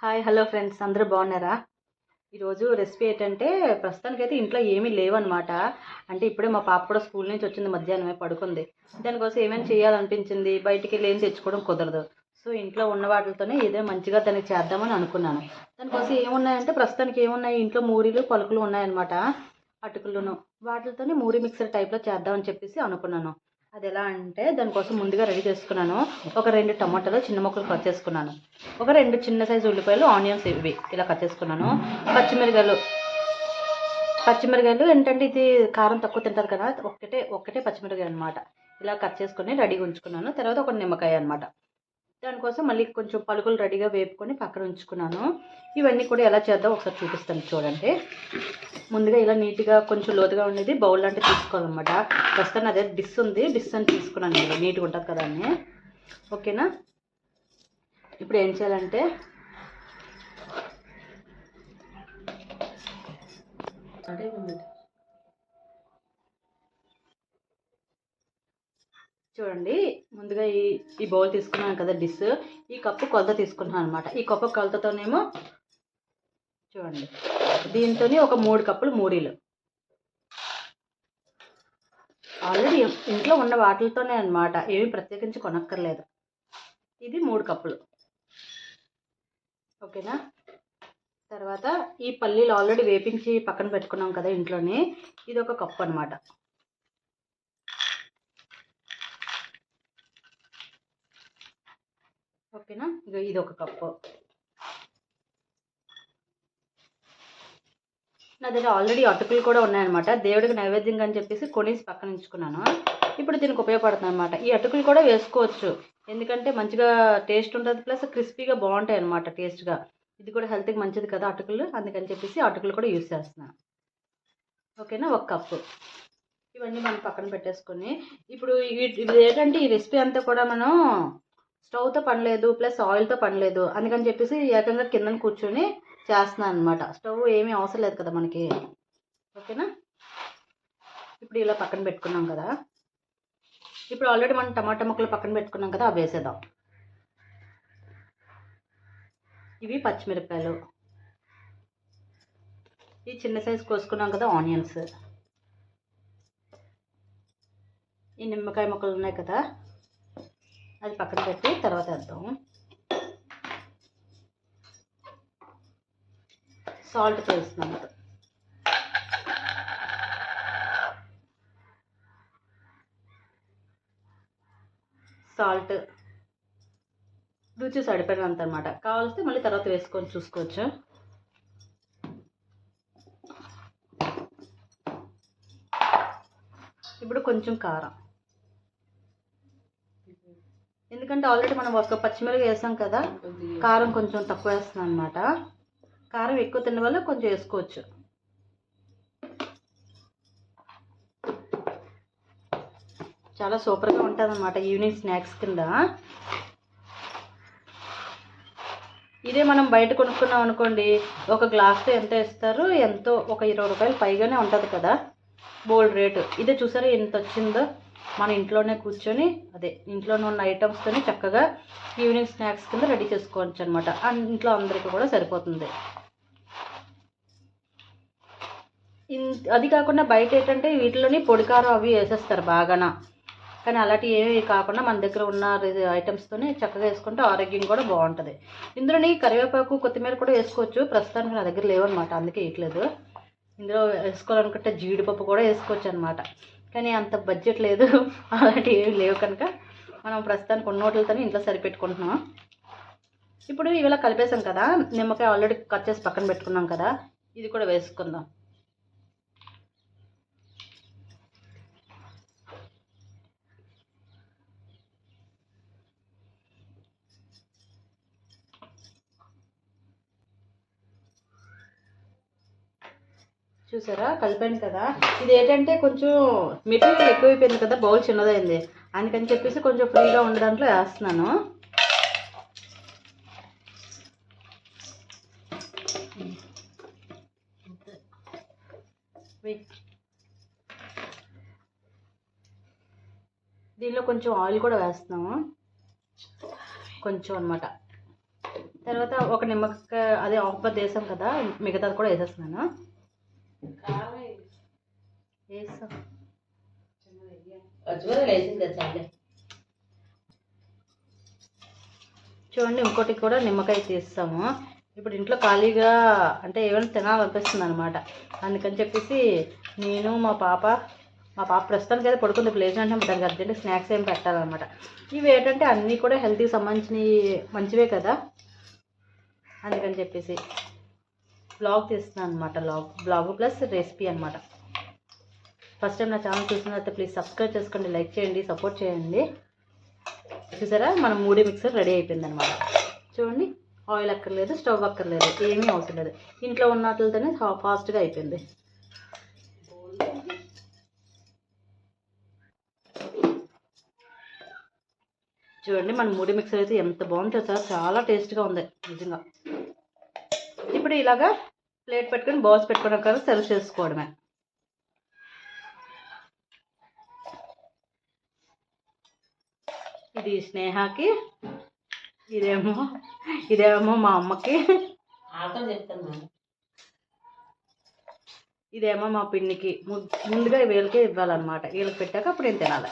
Hi hello friends, అందరూ బాగున్నారా? ఈరోజు రెసిపీ ఏంటంటే ప్రస్తుతానికైతే ఇంట్లో ఏమీ లేవన్నమాట. అంటే ఇప్పుడే మా పాప కూడా స్కూల్ నుంచి వచ్చింది, మధ్యాహ్నమే పడుకుంది. దానికోసం ఏమైనా చేయాలనిపించింది, బయటికి వెళ్ళి ఏం తెచ్చుకోవడం కుదరదు. సో ఇంట్లో ఉన్న వాటితోనే ఏదో మంచిగా దానికి చేద్దామని అనుకున్నాను. దానికోసం ఏమున్నాయంటే ప్రస్తుతానికి ఏమున్నాయి, ఇంట్లో మూరీలు పలుకులు ఉన్నాయన్నమాట, అటుకులను. వాటితోనే మూరీ మిక్సర్ టైప్లో చేద్దామని చెప్పేసి అనుకున్నాను. అది ఎలా అంటే దానికోసం ముందుగా రెడీ చేసుకున్నాను. ఒక 2 టమాటాలు చిన్న ముక్కలు కట్ చేసుకున్నాను. ఒక 2 చిన్న సైజు ఉల్లిపాయలు, ఆనియన్స్ ఇవి ఇలా కట్ చేసుకున్నాను. పచ్చిమిరకాయలు పచ్చిమిరకాయలు ఏంటంటే ఇది కారం తక్కువ తింటారు కదా, ఒక్కటే పచ్చిమిరకాయ అనమాట. ఇలా కట్ చేసుకొని రెడీగా ఉంచుకున్నాను. తర్వాత ఒక నిమ్మకాయ అనమాట. దానికోసం మళ్ళీ కొంచెం పలుకులు రెడీగా వేపుకొని పక్కన ఉంచుకున్నాను. ఇవన్నీ కూడా ఎలా చేద్దాం ఒకసారి చూపిస్తాను చూడండి. ముందుగా ఇలా నీట్గా కొంచెం లోతుగా ఉండేది బౌల్ లాంటివి తీసుకోవాలన్నమాట. ప్రస్తుతం అదే డిస్ ఉంది, డిస్ అని తీసుకున్నాను. ఇలా నీట్గా ఉంటుంది కదా అని. ఓకేనా? ఇప్పుడు ఏం చేయాలంటే చూడండి, ముందుగా ఈ బౌల్ తీసుకున్నాను కదా డిస్, ఈ కప్పు కొలత తీసుకున్నాను అనమాట. ఈ కప్పు కొలతతోనేమో చూడండి, దీంతో ఒక 3 కప్పులు మూరీలు. ఆల్రెడీ ఇంట్లో ఉన్న వాటితోనే అనమాట, ఏమి ప్రత్యేకించి కొనక్కర్లేదు. ఇది 3 కప్పులు. ఓకేనా? తర్వాత ఈ పల్లీలు ఆల్రెడీ వేపించి పక్కన పెట్టుకున్నాం కదా ఇంట్లోనే, ఇది ఒక కప్పు అనమాట. ఓకేనా? ఇది ఒక కప్పు. నా దగ్గర ఆల్రెడీ అటుకులు కూడా ఉన్నాయన్నమాట. దేవుడికి నైవేద్యంగా అని చెప్పేసి కొనేసి పక్కన ఉంచుకున్నాను. ఇప్పుడు దీనికి ఉపయోగపడుతుంది అనమాట. ఈ అటుకులు కూడా వేసుకోవచ్చు, ఎందుకంటే మంచిగా టేస్ట్ ఉంటుంది, ప్లస్ క్రిస్పీగా బాగుంటాయి అనమాట టేస్ట్గా. ఇది కూడా హెల్త్కి మంచిది కదా అటుకులు, అందుకని చెప్పేసి అటుకులు కూడా యూజ్ చేస్తున్నాను. ఓకేనా? ఒక కప్పు. ఇవన్నీ మనం పక్కన పెట్టేసుకొని ఇప్పుడు ఇది ఏంటంటే ఈ రెసిపీ అంతా కూడా మనం స్టవ్తో పనిలేదు, ప్లస్ ఆయిల్తో పనిలేదు, అందుకని చెప్పేసి ఏకంగా కిందన కూర్చొని చేస్తున్నాను అనమాట. స్టవ్ ఏమీ అవసరం లేదు కదా మనకి. ఓకేనా? ఇప్పుడు ఇలా పక్కన పెట్టుకున్నాం కదా. ఇప్పుడు ఆల్రెడీ మనం టమాటా ముక్కలు పక్కన పెట్టుకున్నాం కదా, అవి వేసేద్దాం. ఇవి పచ్చిమిరపకాయలు, ఈ చిన్న సైజు కోసుకున్నాం కదా ఆనియన్స్, ఈ నిమ్మకాయ ముక్కలు ఉన్నాయి కదా, అది పక్కన పెట్టి తర్వాత వేద్దాం. సాల్ట్ వేస్తున్నాము. సాల్ట్ రుచి సరిపోయినంత అనమాట. కావాల్సి మళ్ళీ తర్వాత వేసుకొని చూసుకోవచ్చు. ఇప్పుడు కొంచెం కారం, ఎందుకంటే ఆల్రెడీ మనం ఒక పచ్చిమిరపకాయ వేసాం కదా, కారం కొంచెం తక్కువ వేస్తున్నాం అనమాట. కారం ఎక్కువ తిన్న వల్ల కొంచెం వేసుకోవచ్చు. చాలా సూపర్గా ఉంటుంది అనమాట ఈవినింగ్ స్నాక్స్ కింద. ఇదే మనం బయట కొనుక్కున్నాం అనుకోండి, ఒక గ్లాస్తో ఎంత ఇస్తారు, ఎంతో ఒక 20 రూపాయలు పైగానే ఉంటుంది కదా, బోల్డ్ రేటు. ఇదే చూసారా ఎంత వచ్చిందో. మన ఇంట్లోనే కూర్చొని అదే ఇంట్లోనే ఉన్న ఐటమ్స్తోనే చక్కగా ఈవినింగ్ స్నాక్స్ కింద రెడీ చేసుకోవచ్చు అనమాట. ఇంట్లో అందరికీ కూడా సరిపోతుంది. అది కాకుండా బయట ఏంటంటే వీటిలోని పొడికారం అవి వేసేస్తారు బాగాన, కానీ అలాంటివి ఏమి కాకుండా మన దగ్గర ఉన్న ఐటమ్స్తోనే చక్కగా వేసుకుంటే ఆరోగ్యం కూడా బాగుంటుంది. ఇందులోని కరివేపాకు, కొత్తిమీర కూడా వేసుకోవచ్చు. ప్రస్తుతానికి నా దగ్గర లేవన్నమాట, అందుకే వేయట్లేదు. ఇందులో వేసుకోవాలనుకుంటే జీడిపప్పు కూడా వేసుకోవచ్చు అనమాట, కానీ అంత బడ్జెట్ లేదు, అలాంటివి ఏమి లేవు కనుక మనం ప్రస్తుతానికి ఉన్న వాటితోనే ఇంట్లో సరిపెట్టుకుంటున్నాం. ఇప్పుడు ఇవిలా కలిపేసాం కదా, నిమ్మకాయ ఆల్రెడీ కట్ చేసి పక్కన పెట్టుకున్నాం కదా, ఇది కూడా వేసుకుందాం. చూసారా కలిపాను కదా. ఇది ఏంటంటే కొంచెం మెటీరియల్ ఎక్కువైపోయింది కదా, బౌల్ చిన్నదైంది, అందుకని చెప్పేసి కొంచెం ఫ్రీగా ఉన్న దాంట్లో వేస్తున్నాను. దీనిలో కొంచెం ఆయిల్ కూడా వేస్తున్నాము, కొంచెం అనమాట. తర్వాత ఒక నిమ్మకాయ అదే ఆకుపత్తి వేసాం కదా, మిగతాది కూడా వేసేస్తున్నాను. వేసాం చూడండి. ఇంకోటి కూడా నిమ్మకాయ తీస్తాము. ఇప్పుడు ఇంట్లో ఖాళీగా అంటే ఏమైనా తినాలనిపిస్తుంది అనమాట. అందుకని చెప్పేసి నేను మా పాప ప్రస్తుతానికి అయితే పడుకుంది. ప్లేస్ అంటే దానికి అర్జెంట్ స్నాక్స్ ఏం పెట్టాలన్నమాట. ఇవి ఏంటంటే అన్నీ కూడా హెల్తీకి సంబంధించినవి మంచివే కదా, అందుకని చెప్పేసి బ్లాగ్ తీస్తున్నాను అనమాట. బ్లాగ్ ప్లస్ రెసిపీ అనమాట. ఫస్ట్ టైం నా ఛానల్ చూసినట్లయితే ప్లీజ్ సబ్స్క్రైబ్ చేసుకోండి, లైక్ చేయండి, సపోర్ట్ చేయండి. చూసారా మనం మూడీ మిక్సర్ రెడీ అయిపోయింది అనమాట. చూడండి, ఆయిల్ అక్కర్లేదు, స్టవ్ అక్కర్లేదు, ఏమీ అవసరం లేదు. ఇంట్లో ఉన్న వాటితోనే ఫాస్ట్గా అయిపోయింది. చూడండి మన మూడీ మిక్సర్ అయితే ఎంత బాగుందో సార్, చాలా టేస్ట్గా ఉంది నిజంగా. ఇప్పుడు ఇలాగా ప్లేట్ పెట్టుకొని బౌల్స్ పెట్టుకోవడం కదా సర్వ్ చేసుకోవడమే. ఇది స్నేహకి, ఇదేమో మా అమ్మకి, ఇదేమో మా పిన్నికి. ముందుగా వీళ్ళకే ఇవ్వాలన్నమాట. వీళ్ళకి పెట్టాక అప్పుడు నేను తినాలి.